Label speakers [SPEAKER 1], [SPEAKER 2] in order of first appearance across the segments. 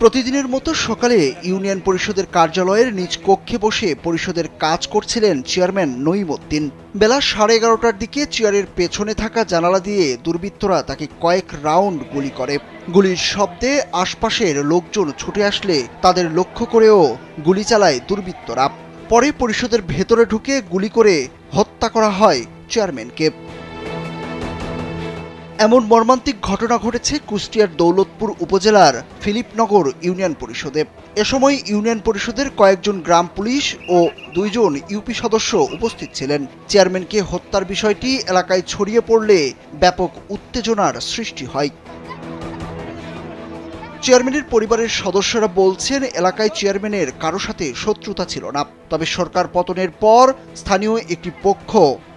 [SPEAKER 1] প্রতিদিনের মতো সকালে ইউনিয়ন পরিষদের কার্যালয়ের নিজ কক্ষে বসে পরিষদের কাজ করছিলেন চেয়ারম্যান নঈমউদ্দিন। বেলা 11:30টার দিকে চেয়ারের পেছনে থাকা জানালা দিয়ে দুর্বৃত্তরা তাকে কয়েক রাউন্ড গুলি করে। গুলির শব্দে আশপাশের লোকজন ছুটে আসলে তাদের লক্ষ্য করেও গুলি চালায় দুর্বৃত্তরা। পরে পরিষদের ভেতরে ঢুকে গুলি করে হত্যা করা হয় চেয়ারম্যানকে। এমন মর্মান্তিক ঘটনা ঘটেছে কুষ্টিয়ার দৌলতপুর উপজেলার ফিলিপনগর ইউনিয়ন পরিষদে। এ সময় ইউনিয়ন পরিষদের কয়েকজন গ্রাম পুলিশ ও 2 জন ইউপি সদস্য উপস্থিত ছিলেন। চেয়ারম্যানকে হত্যার বিষয়টি এলাকায় ছড়িয়ে পড়লে ব্যাপক উত্তেজনার সৃষ্টি হয়। চেয়ারম্যানের পরিবারের সদস্যরা বলছেন, এলাকায় চেয়ারম্যানের কারো সাথে শত্রুতা ছিল না, তবে সরকার পতনের পর স্থানীয় একটি পক্ষ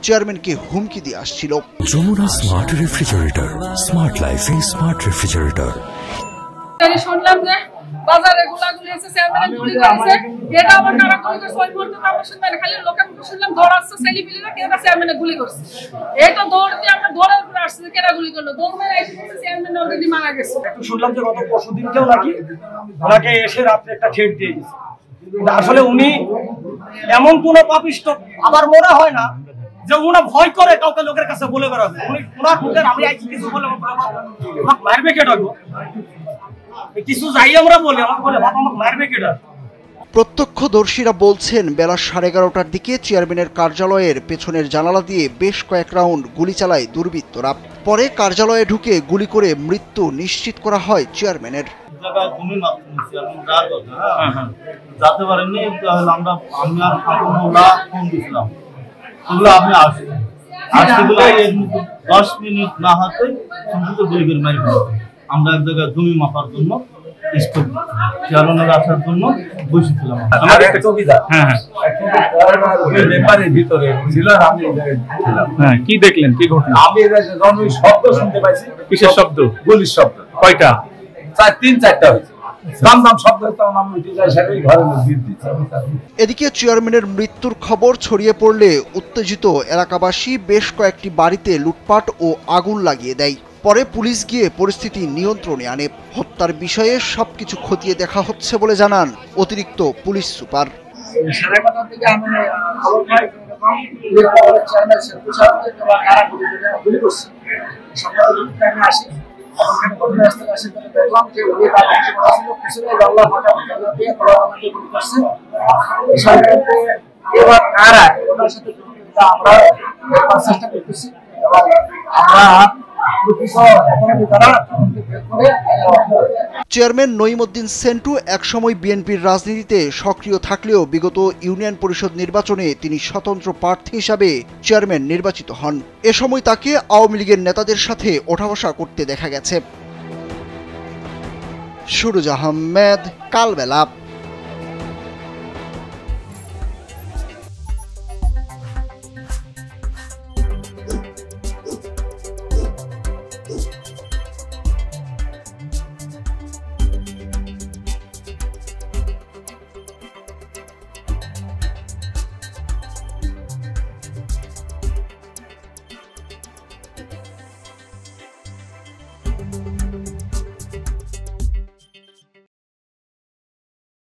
[SPEAKER 1] চেয়ারম্যানকে হুমকি দিয়ে আসছিল।
[SPEAKER 2] যমুনা স্মার্ট রেফ্রিজারেটর, স্মার্ট লাইফে স্মার্ট রেফ্রিজারেটর।
[SPEAKER 3] শুনলাম যে বাজারে গোলাগুলি আছে, চেয়ারম্যানের গুলি করেছে, এটা আমার কারা গুলি করছে ওই মুহূর্তে আমরা শুনলাম, খালি লোকের মুখে শুনলাম দৌড়াচ্ছে সেলিব্রিটিরা, কেটা চেয়ারম্যানের গুলি করছে। এটা দৌড় দিয়ে আমরা দৌড়ে উপরে আসছে, কেটা গুলি করলো, দৌড় মেরে এসে চেয়ারম্যান অলরেডি মারা গেছে।
[SPEAKER 4] একটু শুনলাম যে গত পরশুদিনকেও নাকি ওনাকে এসে রাত্রে একটা ঠেট দিয়ে গেছে। আসলে উনি এমন কোন পাপিষ্ট আমার মনে হয় না যে উনি ভয় করে কাউকে লোকের কাছে বলে বেড়াবে। উনি ওনার মুখের আমি আইছি কিছু বলে মারবে কেটা কিছু যাই আমরা বলি, আমাকে বলে বাবা আমাকে মারবে কেটা।
[SPEAKER 1] প্রত্যক্ষদর্শীরা বলছেন, বেলা 11:30টার দিকে চেয়ারম্যানের কার্যালয়ের পেছনের জানালা দিয়ে বেশ কয়েক রাউন্ড গুলি চালায় দুর্বৃত্তরা। পরে কার্যালয়ে ঢুকে গুলি করে মৃত্যু নিশ্চিত করা হয় চেয়ারম্যানের।
[SPEAKER 5] যাতে পারেননি আমরা আমি আর ফোন দিয়েছিলাম, সেগুলো আপনি আসেন 10 মিনিট না হাতে গুলি করে মারি ফেলতে। আমরা এক জায়গায় জমি মাপার জন্য আসার জন্য বসেছিলাম।
[SPEAKER 6] কি দেখলেন, কি ঘটনা?
[SPEAKER 7] আমি শব্দ শুনতে পাইছি।
[SPEAKER 6] কিসের শব্দ?
[SPEAKER 7] গুলির শব্দ।
[SPEAKER 6] কয়টা?
[SPEAKER 7] 3-4টা হয়েছে। শব্দ
[SPEAKER 1] এদিকে চেয়ারম্যানের মৃত্যুর খবর ছড়িয়ে পড়লে উত্তেজিত এলাকাবাসী বেশ কয়েকটি বাড়িতে লুটপাট ও আগুন লাগিয়ে দেয়। পরে পুলিশ গিয়ে পরিস্থিতি নিয়ন্ত্রণে আনে। হত্যার বিষয়ে সবকিছু খতিয়ে দেখা হচ্ছে বলে জানান অতিরিক্ত police super. Chairman Naimuddin Sentu একসময় বিএনপির রাজনীতিতে সক্রিয় থাকলেও বিগত ইউনিয়ন পরিষদ নির্বাচনে তিনি স্বতন্ত্র প্রার্থী হিসাবে চেয়ারম্যান নির্বাচিত হন। এ সময় তাকে আওয়ামী লীগের নেতাদের সাথে ওঠাবসা করতে দেখা গেছে। সুরজ আহমেদ, কালবেলা।